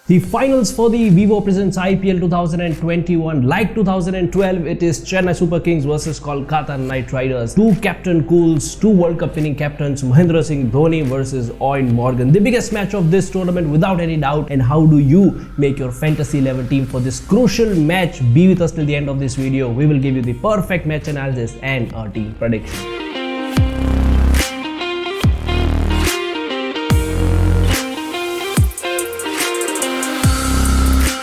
The finals for the Vivo Presents IPL 2021, like 2012, it is Chennai Super Kings versus Kolkata Knight Riders. Two captain cools, two World Cup winning captains, Mahendra Singh Dhoni versus Eoin Morgan. The biggest match of this tournament without any doubt. And how do you make your Fantasy 11 team for this crucial match? Be with us till the end of this video. We will give you the perfect match analysis and our team prediction.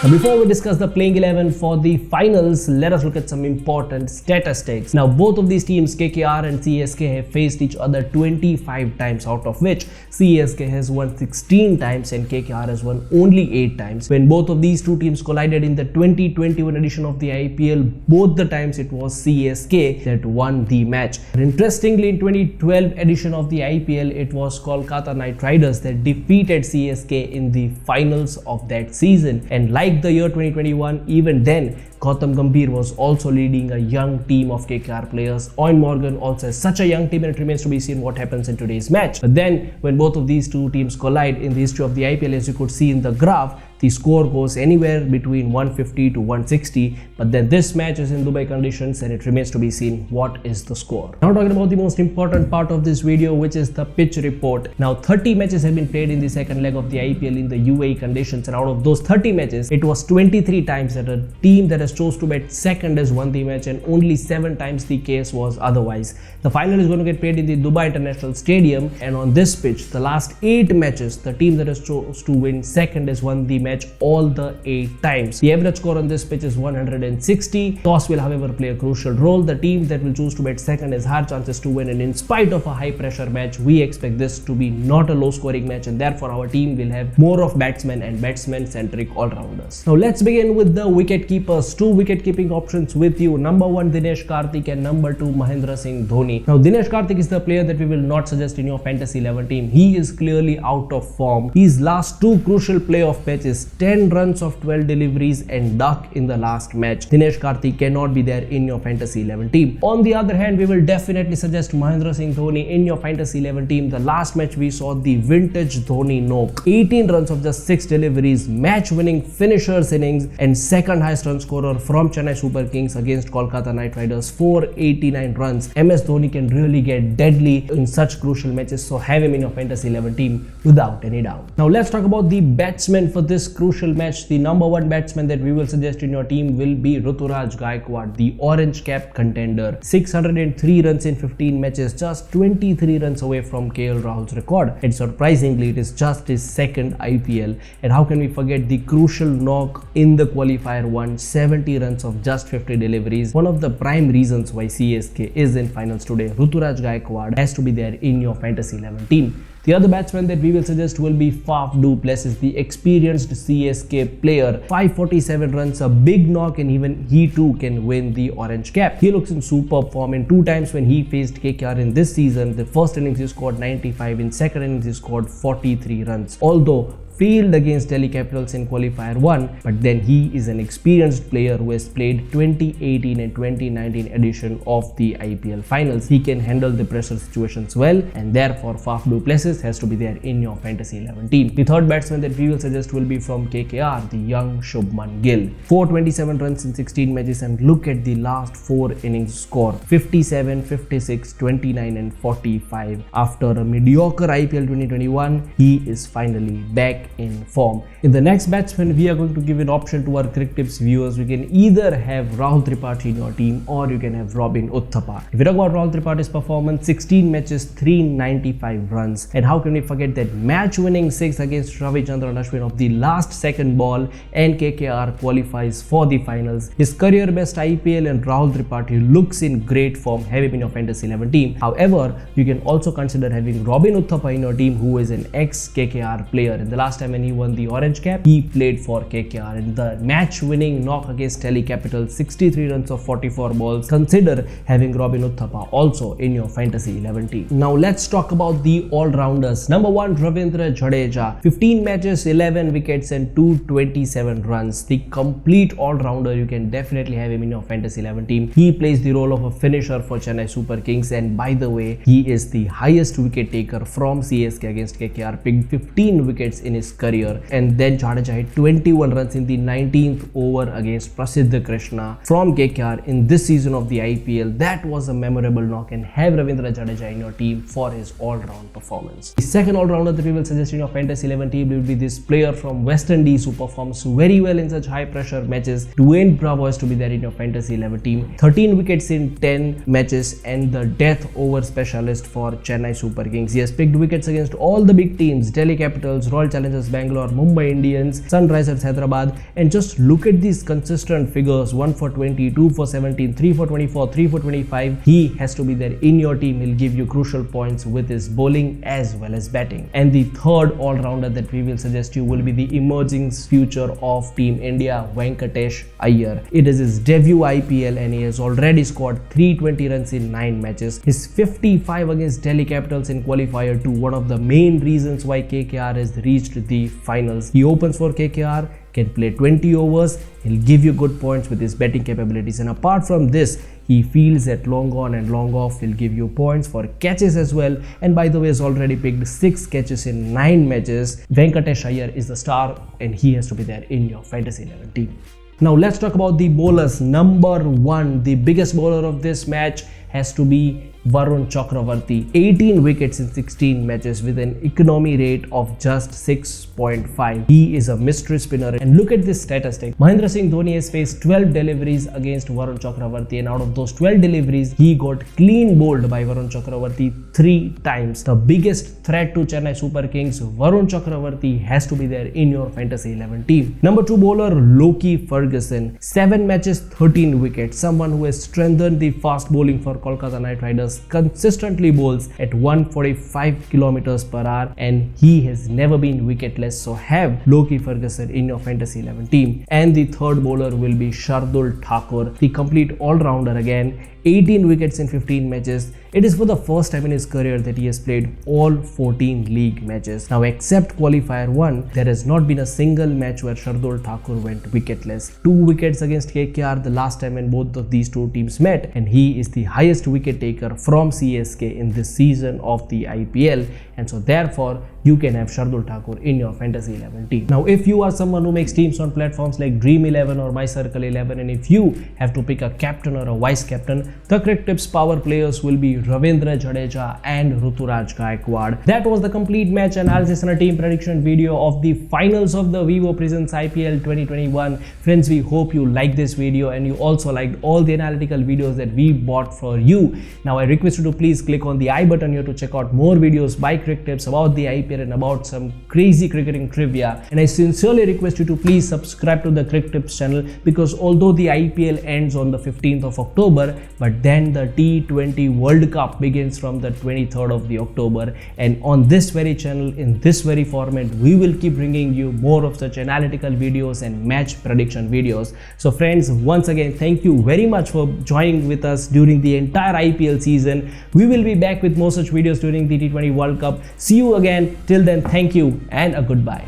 Now, before we discuss the playing 11 for the finals, let us look at some important statistics. Now, both of these teams, KKR and CSK, have faced each other 25 times, out of which CSK has won 16 times and KKR has won only 8 times. When both of these two teams collided in the 2021 edition of the IPL, both the times it was CSK that won the match. Interestingly, in 2012 edition of the IPL, it was Kolkata Knight Riders that defeated CSK in the finals of that season. And like the year 2021, even then Gautam Gambhir was also leading a young team of KKR players. Eoin Morgan also has such a young team, and it remains to be seen what happens in today's match. But then when both of these two teams collide in the history of the IPL, as you could see in the graph, the score goes anywhere between 150 to 160. But then this match is in Dubai conditions and it remains to be seen what is the score. Now talking about the most important part of this video, which is the pitch report. Now 30 matches have been played in the second leg of the IPL in the UAE conditions, and out of those 30 matches, it was 23 times that a team that has chose to bat second has won the match, and only 7 times the case was otherwise. The final is going to get played in the Dubai International Stadium, and on this pitch, the last 8 matches, the team that has chose to win second has won the match all the 8 times. The average score on this pitch is 160. Toss will, however, play a crucial role. The team that will choose to bat second has high chances to win, and in spite of a high pressure match, we expect this to be not a low scoring match, and therefore our team will have more of batsmen and batsman centric all-rounders. Now let's begin with the wicket keepers. 2 wicket keeping options with you. Number 1, Dinesh Karthik, and number 2, Mahendra Singh Dhoni. Now Dinesh Karthik is the player that we will not suggest in your Fantasy 11 team. He is clearly out of form. His last 2 crucial playoff matches, 10 runs of 12 deliveries and duck in the last match. Dinesh Karthik cannot be there in your Fantasy 11 team. On the other hand, we will definitely suggest Mahendra Singh Dhoni in your Fantasy 11 team. The last match we saw the vintage Dhoni knock. 18 runs of just 6 deliveries, match-winning finishers innings, and second highest run scorer from Chennai Super Kings against Kolkata Knight Riders, 489 runs. MS Dhoni can really get deadly in such crucial matches, so have him in your Fantasy 11 team without any doubt. Now let's talk about the batsmen for this crucial match. The number 1 batsman that we will suggest in your team will be Ruturaj Gaikwad, the orange cap contender. 603 runs in 15 matches, just 23 runs away from KL Rahul's record, and surprisingly it is just his second IPL. And how can we forget the crucial knock in the qualifier 1, 70 runs of just 50 deliveries. One of the prime reasons why CSK is in finals today. Ruturaj Gaikwad has to be there in your Fantasy 11 team. The other batsman that we will suggest will be Faf du Plessis, the experienced CSK player. 547 runs, a big knock, and even he too can win the orange cap. He looks in superb form, and 2 times when he faced KKR in this season, the first innings he scored 95, in second innings he scored 43 runs. Although failed against Delhi Capitals in qualifier 1, but then he is an experienced player who has played 2018 and 2019 edition of the IPL finals. He can handle the pressure situations well, and therefore Faf du Plessis has to be there in your Fantasy 11 team. The third batsman that we will suggest will be from KKR, the young Shubman Gill. 427 runs in 16 matches, and look at the last 4 innings score: 57, 56, 29 and 45. After a mediocre IPL 2021, he is finally back in form. In the next batsman, we are going to give an option to our Crictips viewers. We can either have Rahul Tripathi in your team, or you can have Robin Uthappa. If you talk about Rahul Tripathi's performance, 16 matches, 395 runs. And how can we forget that match-winning 6 against Ravindra Ashwin of the last second ball, and KKR qualifies for the finals. His career best IPL, and Rahul Tripathi looks in great form. Have him in your Fantasy 11 team. However, you can also consider having Robin Uthappa in your team, who is an ex-KKR player. In the last time when he won the orange cap, he played for KKR. In the match-winning knock against Delhi Capitals, 63 runs of 44 balls. Consider having Robin Uthappa also in your Fantasy 11 team. Now let's talk about the all-round all-rounders. Number 1, Ravindra, Jadeja. 15 matches, 11 wickets and 227 runs. The complete all-rounder. You can definitely have him in your fantasy 11 team. He plays the role of a finisher for Chennai Super Kings, and by the way, he is the highest wicket taker from CSK against KKR. Picked 15 wickets in his career, and then Jadeja hit 21 runs in the 19th over against Prasidh Krishna from KKR in this season of the IPL. That was a memorable knock, and have Ravindra Jadeja in your team for his all-round performance. The second all-rounder that we will suggest in your fantasy 11 team will be this player from West Indies who performs very well in such high-pressure matches. Dwayne Bravo has to be there in your fantasy 11 team. 13 wickets in 10 matches and the death over specialist for Chennai Super Kings. He has picked wickets against all the big teams: Delhi Capitals, Royal Challengers Bangalore, Mumbai Indians, Sunrisers Hyderabad, and just look at these consistent figures: 1 for 20, 2 for 17, 3 for 24, 3 for 25. He has to be there in your team. He'll give you crucial points with his bowling as well as batting. And the third all-rounder that we will suggest you will be the emerging future of Team India, Venkatesh Iyer. It is his debut IPL and he has already scored 320 runs in 9 matches. His 55 against Delhi Capitals in qualifier 2, one of the main reasons why KKR has reached the finals. He opens for KKR, can play 20 overs, he'll give you good points with his batting capabilities, and apart from this, he fields at long on and long off. He'll give you points for catches as well, and by the way, has already picked 6 catches in 9 matches. Venkatesh Iyer is the star and he has to be there in your fantasy 11 team. Now let's talk about the bowlers. Number 1, the biggest bowler of this match has to be Varun Chakravarthy. 18 wickets in 16 matches with an economy rate of just 6.5. He is a mystery spinner, and look at this statistic. Mahendra Singh Dhoni has faced 12 deliveries against Varun Chakravarthy, and out of those 12 deliveries, he got clean bowled by Varun Chakravarthy 3 times. The biggest threat to Chennai Super Kings, Varun Chakravarthy, has to be there in your fantasy 11 team. Number 2 bowler, Loki Ferguson. 7 matches, 13 wickets. Someone who has strengthened the fast bowling for Kolkata Knight Riders, consistently bowls at 145 kilometers per hour, and he has never been wicketless. So have Loki Ferguson in your fantasy 11 team. And the third bowler will be Shardul Thakur, the complete all-rounder again. 18 wickets in 15 matches. It is for the first time in his career that he has played all 14 league matches. Now, except qualifier 1, there has not been a single match where Shardul Thakur went wicketless. 2 wickets against KKR the last time when both of these two teams met, and he is the highest wicket taker from CSK in this season of the IPL, and so therefore you can have Shardul Thakur in your fantasy 11 team. Now, if you are someone who makes teams on platforms like Dream 11 or My Circle 11, and if you have to pick a captain or a vice captain, the Crictips power players will be Ravindra Jadeja and Ruturaj Gaikwad. That was the complete match analysis and a team prediction video of the finals of the Vivo Presents IPL 2021. Friends, we hope you liked this video and you also liked all the analytical videos that we bought for you. Now, I request you to please click on the I button here to check out more videos by Crictips about the IPL and about some crazy cricketing trivia. And I sincerely request you to please subscribe to the Crictips channel, because although the IPL ends on the 15th of October, but then the T20 World Cup begins from the 23rd of the October, and on this very channel, in this very format, we will keep bringing you more of such analytical videos and match prediction videos. So friends, once again, thank you very much for joining with us during the entire IPL season. We will be back with more such videos during the T20 World Cup. See you again. Till then, thank you and a goodbye.